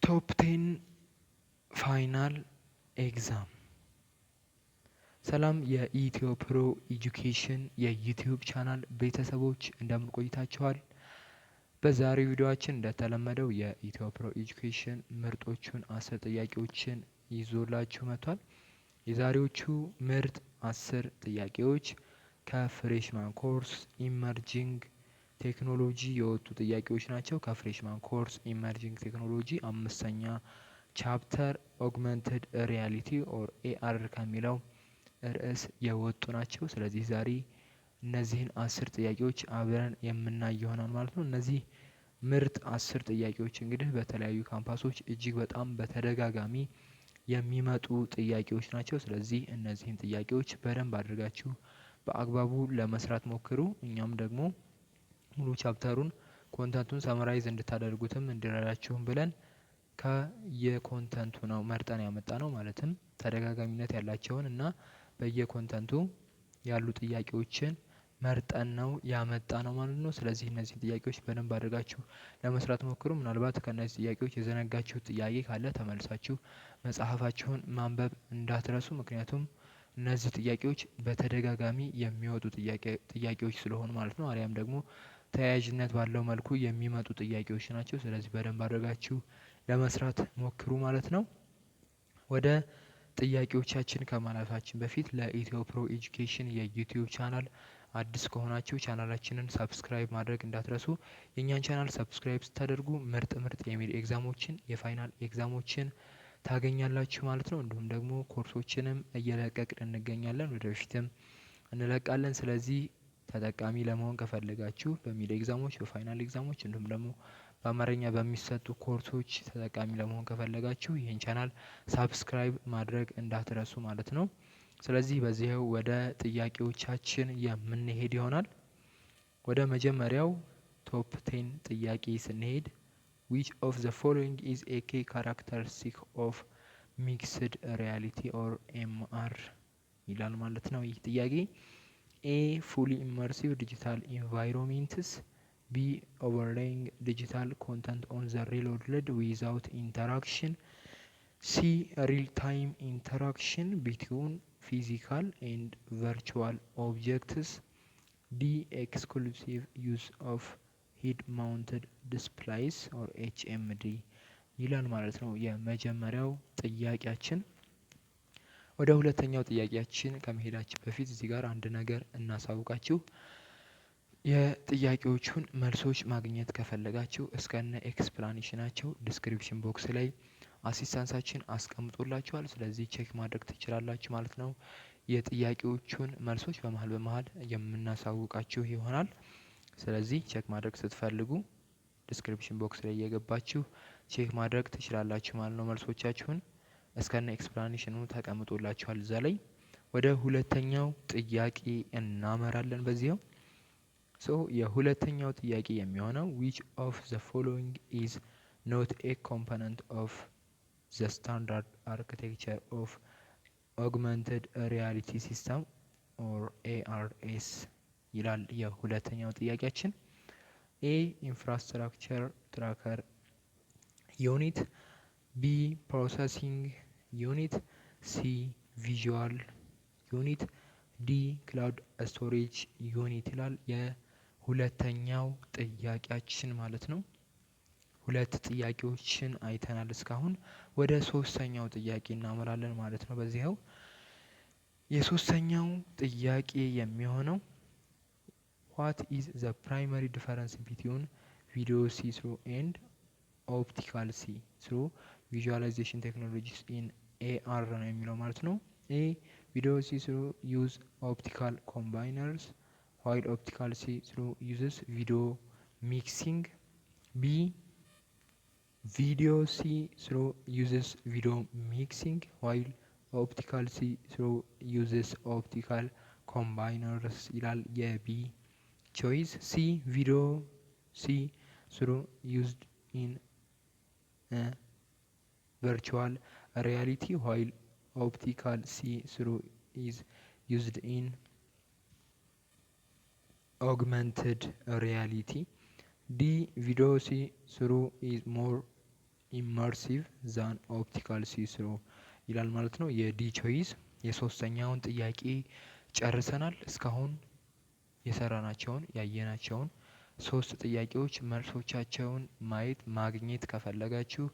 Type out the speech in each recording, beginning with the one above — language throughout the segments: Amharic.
ቶፕ 10 ፋይናል ኤግዛም። ሰላም የኢትዮ ፕሮ ኤጁኬሽን የዩቲዩብ ቻናል ቤተሰቦች እንደምን ቆይታችኋል? በዛሬው ቪዲዮአችን እንደተለመደው የኢትዮ ፕሮ ኤጁኬሽን ምርጦቹን 10 ጥያቄዎችን ይዞላችሁ መጥቷል። የዛሬዎቹ ምርጥ 10 ጥያቄዎች ከፍሬሽማን ኮርስ ኢመርጂንግ ቴክኖሎጂ የወጡ ጥያቄዎች ናቸው። ከፍሬሽማን ኮርስ ኢመርጂንግ ቴክኖሎጂ 5ኛ ቻፕተር ኦግመንትድ ሪያሊቲ ኦር ኤአር ከሚለው ርዕስ የወጡ ናቸው። ስለዚህ ዛሬ እነዚህን 10 ጥያቄዎች አብረን የምናይ ይሆናል ማለት ነው። እነዚህ ምርጥ 10 ጥያቄዎች እንግዲህ በተለያዩ ካምፓሶች እጅግ በጣም በተደጋጋሚ የሚመጡ ጥያቄዎች ናቸው። ስለዚህ እነዚህን ጥያቄዎች በደንብ አድርጋችሁ በአግባቡ ለመስራት ሞክሩ። እኛም ደግሞ ሙሉ ቻፕተሩን ኮንተንቱን ሰመራይዝ እንድታደርጉትም እንዲረዳችሁም ብለን ከየኮንተንቱ ነው መርጠን ያመጣ ነው። ማለትም ተደጋጋሚነት ያላቸውን እና በየኮንተንቱ ያሉ ጥያቄዎችን መርጠን ነው ያመጣ ነው ማለት ነው። ስለዚህ እነዚህ ጥያቄዎች በደንብ አድርጋችሁ ለመስራት ሞክሩ። ምናልባት ከእነዚህ ጥያቄዎች የዘነጋችሁት ጥያቄ ካለ ተመልሳችሁ መጽሐፋችሁን ማንበብ እንዳትረሱ። ምክንያቱም እነዚህ ጥያቄዎች በተደጋጋሚ የሚወጡ ጥያቄዎች ስለሆኑ ማለት ነው። አሊያም ደግሞ ተያያዥነት ባለው መልኩ የሚመጡ ጥያቄዎች ናቸው። ስለዚህ በደንብ አድርጋችሁ ለመስራት ሞክሩ ማለት ነው። ወደ ጥያቄዎቻችን ከማለፋችን በፊት ለኢትዮ ፕሮ ኤጁኬሽን የዩቲዩብ ቻናል አዲስ ከሆናችሁ ቻናላችንን ሰብስክራይብ ማድረግ እንዳትረሱ። የእኛን ቻናል ሰብስክራይብ ስታደርጉ ምርጥ የሚድ ኤግዛሞችን የፋይናል ኤግዛሞችን ታገኛላችሁ ማለት ነው። እንዲሁም ደግሞ ኮርሶችንም እየለቀቅን እንገኛለን፣ ወደፊትም እንለቃለን። ስለዚህ ተጠቃሚ ለመሆን ከፈለጋችሁ በሚድ ኤግዛሞች፣ በፋይናል ኤግዛሞች እንዲሁም ደግሞ በአማርኛ በሚሰጡ ኮርሶች ተጠቃሚ ለመሆን ከፈለጋችሁ ይህን ቻናል ሳብስክራይብ ማድረግ እንዳትረሱ ማለት ነው። ስለዚህ በዚህው ወደ ጥያቄዎቻችን የምንሄድ ይሆናል። ወደ መጀመሪያው ቶፕ 10 ጥያቄ ስንሄድ which of the following is a key characteristic of mixed reality or MR ይላል ማለት ነው። ይህ ጥያቄ A fully immersive digital environments, B overlaying digital content on the real world without interaction, C real-time interaction between physical and virtual objects, D exclusive use of head-mounted displays or HMD ይላል ማለት ነው የመጀመሪያው ጥያቄያችን። ወደ ሁለተኛው ጥያቄያችን ከመሄዳችን በፊት እዚህ ጋር አንድ ነገር እናሳውቃችሁ። የጥያቄዎቹን መልሶች ማግኘት ከፈለጋችሁ እስከነ ኤክስፕላኔሽናቸው ዲስክሪፕሽን ቦክስ ላይ አሲስታንሳችን አስቀምጦላችኋል። ስለዚህ ቼክ ማድረግ ትችላላችሁ ማለት ነው። የጥያቄዎቹን መልሶች በመሀል የምናሳውቃችሁ ይሆናል። ስለዚህ ቼክ ማድረግ ስትፈልጉ ዲስክሪፕሽን ቦክስ ላይ እየገባችሁ ቼክ ማድረግ ትችላላችሁ ማለት ነው። መልሶቻችሁን እስከነ ኤክስፕላኔሽኑ ተቀምጦላችኋል እዛ ላይ። ወደ ሁለተኛው ጥያቄ እናመራለን በዚያው። የሁለተኛው ጥያቄ የሚሆነው which of the following is not a component of the standard architecture of augmented reality system or ARS ይላል የሁለተኛው ጥያቄያችን። A infrastructure tracker unit, B processing unit, C visual unit, D cloud storage unit ይላል የሁለተኛው ጥያቄያችን ማለት ነው። ሁለት ጥያቄዎችን አይተናል እስካሁን። ወደ ሶስተኛው ጥያቄ እናመራለን ማለት ነው በዚህው። የሶስተኛው ጥያቄ የሚሆነው what is the primary difference between video see-through and optical see-through visualization technologies in AR ነው የሚለው ማለት ነው። A video see-through use optical combiners while optical see-through uses video mixing, B video see-through uses video mixing while optical see-through uses optical combiners ይላል የቢ ቾይስ። C video see-through used in virtual reality while optical see-through is used in augmented reality. D video see-through is more ኢመርሲቭ ዛን ኦፕቲካል ሲስሮ ይላል ማለት ነው። የዲ ቾይስ የሶስተኛውን ጥያቄ ጨርሰናል። እስካሁን የሰራናቸውን ያየናቸውን 3 ጥያቄዎች መልሶቻቸውን ማግኘት ከፈለጋችሁ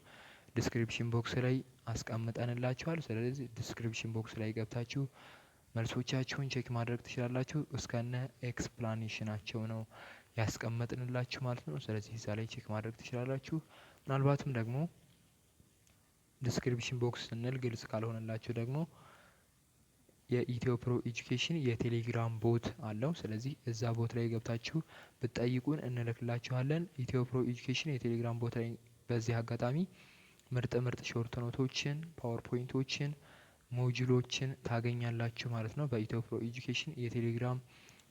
ዲስክሪፕሽን ቦክስ ላይ አስቀምጠንላችኋል። ስለዚህ ዲስክሪፕሽን ቦክስ ላይ ገብታችሁ መልሶቻችሁን ቼክ ማድረግ ትችላላችሁ። እስከነ ኤክስፕላኔሽናቸው ነው ያስቀመጥንላችሁ ማለት ነው። ስለዚህ እዛ ላይ ቼክ ማድረግ ትችላላችሁ። ምናልባትም ደግሞ ዲስክሪፕሽን ቦክስ ስንል ግልጽ ካልሆነላችሁ ደግሞ የኢትዮ ፕሮ ኤጁኬሽን የቴሌግራም ቦት አለው። ስለዚህ እዛ ቦት ላይ ገብታችሁ ብትጠይቁን እንልክላችኋለን። ኢትዮ ፕሮ ኤጁኬሽን የቴሌግራም ቦት ላይ በዚህ አጋጣሚ ምርጥ ሾርት ኖቶችን፣ ፓወርፖይንቶችን፣ ሞጁሎችን ታገኛላችሁ ማለት ነው በኢትዮ ፕሮ ኤጁኬሽን የቴሌግራም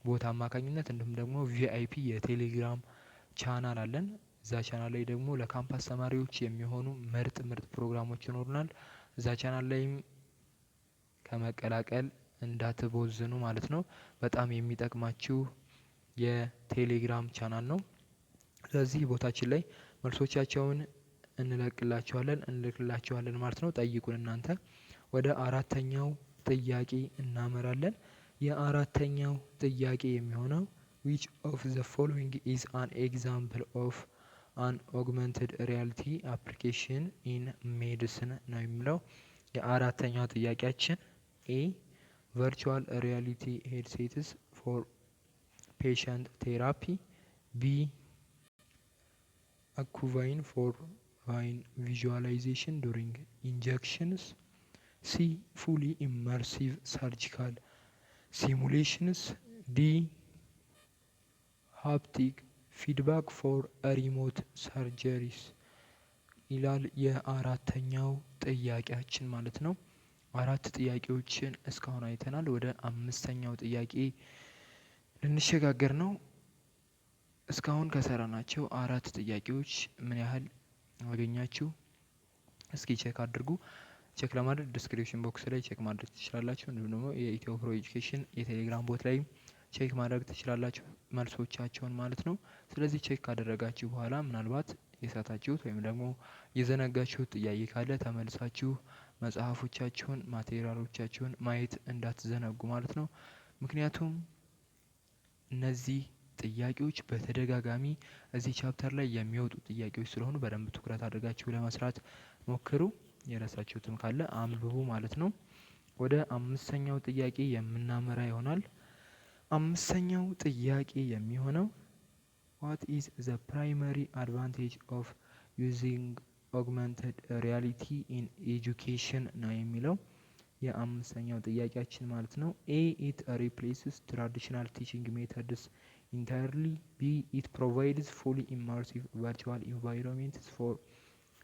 ቦት አማካኝነት። እንዲሁም ደግሞ ቪአይፒ የቴሌግራም ቻናል አለን። እዛ ቻናል ላይ ደግሞ ለካምፓስ ተማሪዎች የሚሆኑ ምርጥ ፕሮግራሞች ይኖሩናል። እዛ ቻናል ላይም ከመቀላቀል እንዳትቦዝኑ ማለት ነው። በጣም የሚጠቅማችሁ የቴሌግራም ቻናል ነው። ስለዚህ ቦታችን ላይ መልሶቻቸውን እንልክላችኋለን ማለት ነው። ጠይቁን እናንተ። ወደ አራተኛው ጥያቄ እናመራለን። የአራተኛው ጥያቄ የሚሆነው which of the following is an example of an augmented reality application in medicine ነው የሚለው። የአራተኛው ጥያቄያችን ኤ virtual reality headsets for patient therapy፣ ቢ Acuvine for fine visualization during injections፣ ሲ fully immersive surgical simulations፣ ዲ haptic feedback for remote surgeries ይላል የአራተኛው ጥያቄያችን ማለት ነው። 4 ጥያቄዎችን እስካሁን አይተናል። ወደ 5ኛው ጥያቄ ልንሸጋገር ነው። እስካሁን ከሰራናቸው 4 ጥያቄዎች ምን ያህል አገኛችሁ? እስኪ ቼክ አድርጉ። ቼክ ለማድረግ ዲስክሪፕሽን ቦክስ ላይ ቼክ ማድረግ ትችላላችሁ። እንዲሁም ደግሞ የኢትዮ ፕሮ ኤጁኬሽን የቴሌግራም ቦት ላይ ቼክ ማድረግ ትችላላችሁ መልሶቻቸውን ማለት ነው። ስለዚህ ቼክ ካደረጋችሁ በኋላ ምናልባት የሳታችሁት ወይም ደግሞ የዘነጋችሁት ጥያቄ ካለ ተመልሳችሁ መጽሐፎቻችሁን ማቴሪያሎቻችሁን ማየት እንዳትዘነጉ ማለት ነው። ምክንያቱም እነዚህ ጥያቄዎች በተደጋጋሚ እዚህ ቻፕተር ላይ የሚወጡ ጥያቄዎች ስለሆኑ በደንብ ትኩረት አድርጋችሁ ለመስራት ሞክሩ። የረሳችሁትም ካለ አንብቡ ማለት ነው። ወደ 5ኛው ጥያቄ የምናመራ ይሆናል። 5ኛው ጥያቄ የሚሆነው what is the primary advantage of using augmented reality in education ነው የሚለው የ5ኛው ጥያቄያችን ማለት ነው። A it replaces traditional teaching methods entirely፣ B it provides fully immersive virtual environments for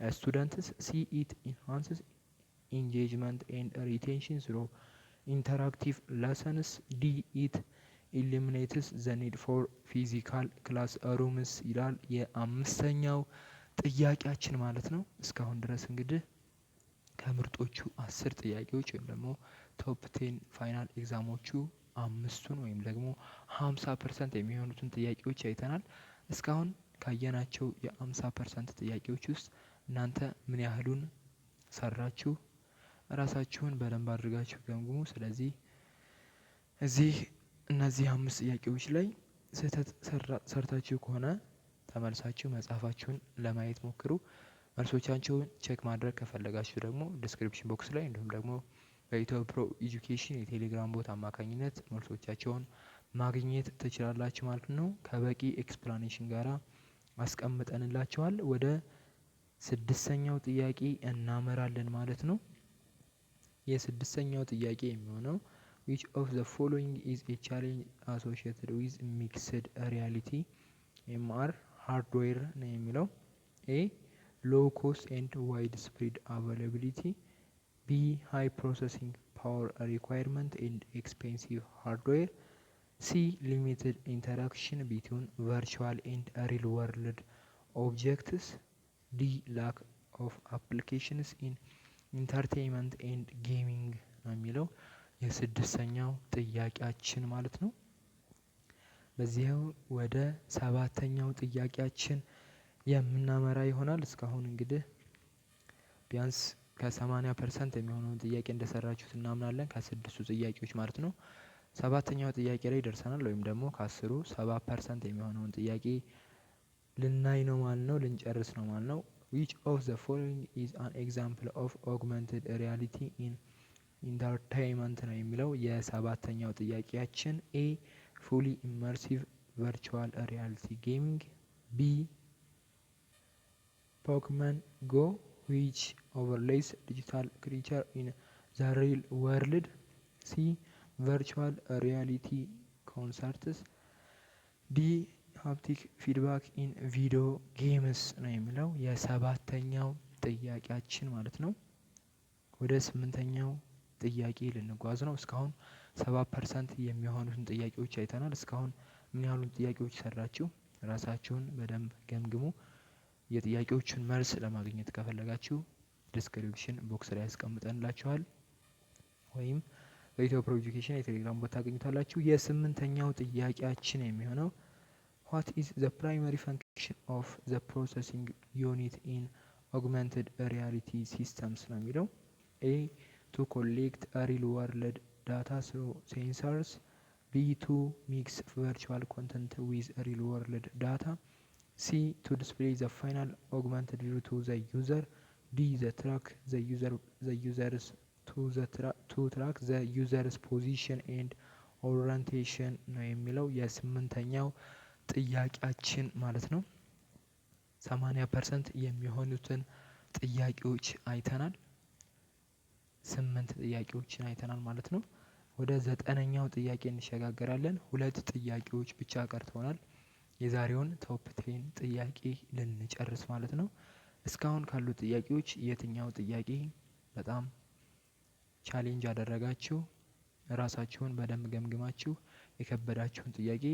students፣ C it enhances engagement and retention through interactive lessons፣ D it eliminates the need for physical classrooms ይላል የ5ኛው ጥያቄያችን ማለት ነው። እስካሁን ድረስ እንግዲህ ከምርጦቹ 10 ጥያቄዎች ወይም ደግሞ ቶፕ 10 ፋይናል ኤግዛሞቹ 5ቱን ወይም ደግሞ 50% የሚሆኑትን ጥያቄዎች አይተናል። እስካሁን ካየናቸው የ50% ጥያቄዎች ውስጥ እናንተ ምን ያህሉን ሰራችሁ? ራሳችሁን በደንብ አድርጋችሁ ገምግሙ። ስለዚህ እነዚህ 5 ጥያቄዎች ላይ ስህተት ሰርታችሁ ከሆነ ተመልሳችሁ መጽሐፋችሁን ለማየት ሞክሩ። መልሶቻቸውን ቼክ ማድረግ ከፈለጋችሁ ደግሞ ዲስክሪፕሽን ቦክስ ላይ እንዲሁም ደግሞ በኢትዮ ፕሮ ኤጁኬሽን የቴሌግራም ቦት አማካኝነት መልሶቻቸውን ማግኘት ትችላላችሁ ማለት ነው። ከበቂ ኤክስፕላኔሽን ጋራ አስቀምጠንላችኋል። ወደ 6ኛው ጥያቄ እናመራለን ማለት ነው። የ6ኛው ጥያቄ የሚሆነው which of the following is a challenge associated with mixed reality MR hardware ነው የሚለው። A low cost and widespread availability፣ B high processing power requirement and expensive hardware፣ C limited interaction between virtual and real world objects፣ D lack of applications in entertainment and gaming ነው የሚለው የ6ኛው ጥያቄያችን ማለት ነው። በዚያው ወደ 7ኛው ጥያቄያችን የምናመራ ይሆናል። እስካሁን እንግዲህ ቢያንስ ከ80% የሚሆነውን ጥያቄ እንደሰራችሁት እናምናለን ከ6ቱ ጥያቄዎች ማለት ነው። 7ኛው ጥያቄ ላይ ደርሰናል ወይም ደግሞ ከ10ሩ 70% የሚሆነውን ጥያቄ ልናይ ነው ማለት ነው፣ ልንጨርስ ነው ማለት ነው። which of the following is an example of augmented reality in ኢንተርቴይንመንት ነው የሚለው የ7ኛው ጥያቄያችን። ኤ ፉሊ ኢመርሲቭ ቨርቹዋል ሪያሊቲ ጌሚንግ፣ ቢ ፖክመን ጎ which overlays digital creature in the real world፣ ሲ ቨርቹዋል ሪያሊቲ ኮንሰርትስ፣ ዲ ሃፕቲክ ፊድባክ ኢን ቪዲዮ ጌምስ ነው የሚለው የ7ኛው ጥያቄያችን ማለት ነው። ወደ 8ኛው ጥያቄ ልንጓዝ ነው። እስካሁን 70% የሚሆኑትን ጥያቄዎች አይተናል። እስካሁን ምን ያህሉን ጥያቄዎች ሰራችሁ? ራሳችሁን በደንብ ገምግሙ። የጥያቄዎቹን መልስ ለማግኘት ከፈለጋችሁ ዲስክሪፕሽን ቦክስ ላይ ያስቀምጠንላችኋል ወይም በኢትዮ ፕሮ ኤጁኬሽን የቴሌግራም ቦታ ታገኙታላችሁ። የ8ኛው ጥያቄያችን የሚሆነው what is the primary function of the processing unit in augmented reality systems ነው የሚለው። ኤ to collect a real world data through sensors፣ B to mix virtual content with real world data፣ C to display the final augmented view to the user፣ D to track the user's position and orientation ነው የሚለው የ8ኛው ጥያቄያችን ማለት ነው። 80% የሚሆኑትን ጥያቄዎች አይተናል። 8 ጥያቄዎችን አይተናል ማለት ነው። ወደ 9ኛው ጥያቄ እንሸጋገራለን። 2 ጥያቄዎች ብቻ ቀርተውናል የዛሬውን ቶፕ 10 ጥያቄ ልንጨርስ ማለት ነው። እስካሁን ካሉ ጥያቄዎች የትኛው ጥያቄ በጣም ቻሌንጅ አደረጋችሁ? ራሳችሁን በደንብ ገምግማችሁ የከበዳችሁን ጥያቄ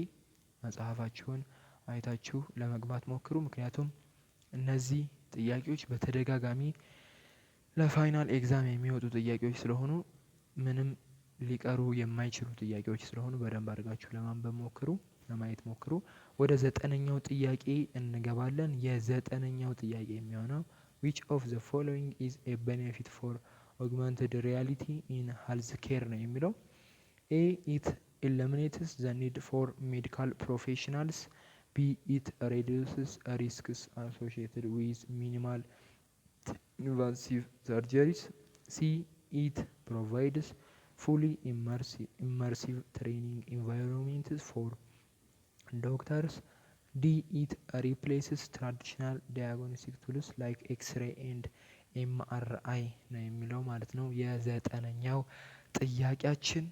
መጽሐፋችሁን አይታችሁ ለመግባት ሞክሩ። ምክንያቱም እነዚህ ጥያቄዎች በተደጋጋሚ ለፋይናል ኤግዛም የሚወጡ ጥያቄዎች ስለሆኑ ምንም ሊቀሩ የማይችሉ ጥያቄዎች ስለሆኑ በደንብ አድርጋችሁ ለማንበብ ሞክሩ፣ ለማየት ሞክሩ። ወደ 9ኛው ጥያቄ እንገባለን። የ9ኛው ጥያቄ የሚሆነው which of the following is a benefit for augmented reality in healthcare ነው የሚለው። ኤ it eliminates the need for medical professionals፣ B it reduces risks associated with minimal invasive surgeries፣ C it provides fully immersive training environments for doctors፣ D it replaces traditional diagnostic tools like X-ray and MRI ነው የሚለው ማለት ነው። የ9ኛው ጥያቄያችን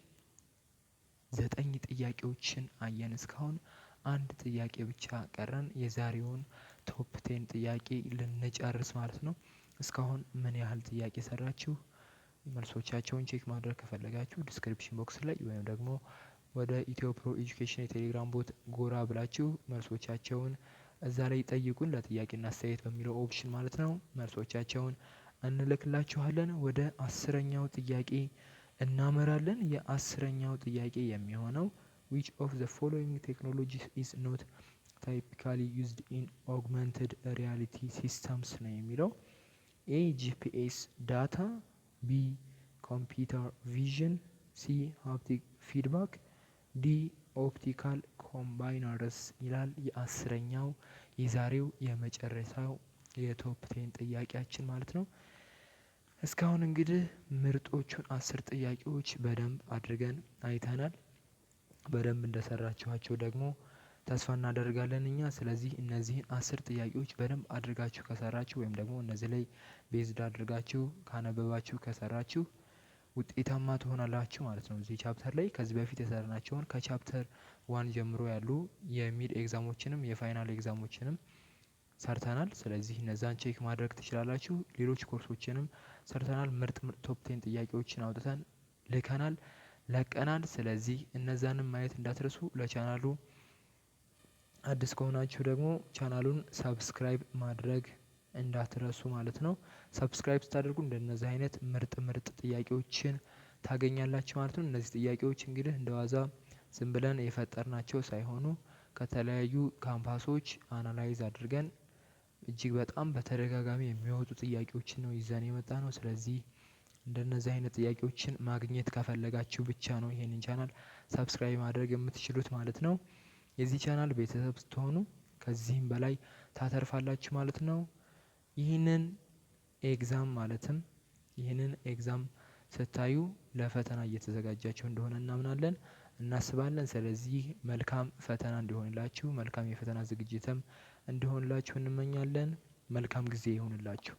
9 ጥያቄዎችን አየን እስካሁን። አንድ ጥያቄ ብቻ ቀረን የዛሬውን ቶፕ 10 ጥያቄ ልንጨርስ ማለት ነው። እስካሁን ምን ያህል ጥያቄ ሰራችሁ? መልሶቻቸውን ቼክ ማድረግ ከፈለጋችሁ ዲስክሪፕሽን ቦክስ ላይ ወይም ደግሞ ወደ ኢትዮ ፕሮ ኤጁኬሽን የቴሌግራም ቦት ጎራ ብላችሁ መልሶቻቸውን እዛ ላይ ጠይቁን፣ ለጥያቄና አስተያየት በሚለው ኦፕሽን ማለት ነው። መልሶቻቸውን እንልክላችኋለን። ወደ 10ኛው ጥያቄ እናመራለን። የ10ኛው ጥያቄ የሚሆነው which of the following technologies is not typically used in augmented reality systems ነው የሚለው። ኤ ጂፒኤስ ዳታ፣ ቢ ኮምፒውተር ቪዥን፣ ሲ ሃፕቲክ ፊድባክ፣ ዲ ኦፕቲካል ኮምባይነርስ ይላል። የ10ኛው የዛሬው የመጨረሻው የቶፕ 10 ጥያቄያችን ማለት ነው። እስካሁን እንግዲህ ምርጦቹን 10 ጥያቄዎች በደንብ አድርገን አይተናል። በደንብ እንደሰራችኋቸው ደግሞ ተስፋ እናደርጋለን እኛ። ስለዚህ እነዚህን 10 ጥያቄዎች በደንብ አድርጋችሁ ከሰራችሁ ወይም ደግሞ እነዚህ ላይ ቤዝድ አድርጋችሁ ካነበባችሁ ከሰራችሁ ውጤታማ ትሆናላችሁ ማለት ነው። እዚህ ቻፕተር ላይ ከዚህ በፊት የሰራናቸውን ከቻፕተር 1 ጀምሮ ያሉ የሚድ ኤግዛሞችንም የፋይናል ኤግዛሞችንም ሰርተናል። ስለዚህ እነዛን ቼክ ማድረግ ትችላላችሁ። ሌሎች ኮርሶችንም ሰርተናል። ምርጥ ቶፕ 10 ጥያቄዎችን አውጥተን ልከናል፣ ለቀናል። ስለዚህ እነዛንም ማየት እንዳትረሱ። ለቻናሉ አዲስ ከሆናችሁ ደግሞ ቻናሉን ሰብስክራይብ ማድረግ እንዳትረሱ ማለት ነው። ሰብስክራይብ ስታደርጉ እንደነዚህ አይነት ምርጥ ጥያቄዎችን ታገኛላችሁ ማለት ነው። እነዚህ ጥያቄዎች እንግዲህ እንደዋዛ ዝም ብለን የፈጠርናቸው ሳይሆኑ ከተለያዩ ካምፓሶች አናላይዝ አድርገን እጅግ በጣም በተደጋጋሚ የሚወጡ ጥያቄዎችን ነው ይዘን የመጣነው። ስለዚህ እንደነዚህ አይነት ጥያቄዎችን ማግኘት ከፈለጋችሁ ብቻ ነው ይሄንን ቻናል ሰብስክራይብ ማድረግ የምትችሉት ማለት ነው። የዚህ ቻናል ቤተሰብ ስትሆኑ ከዚህም በላይ ታተርፋላችሁ ማለት ነው። ይህንን ኤግዛም ስታዩ ለፈተና እየተዘጋጃችሁ እንደሆነ እናምናለን እናስባለን። ስለዚህ መልካም ፈተና እንዲሆንላችሁ መልካም የፈተና ዝግጅትም እንዲሆንላችሁ እንመኛለን። መልካም ጊዜ ይሁንላችሁ።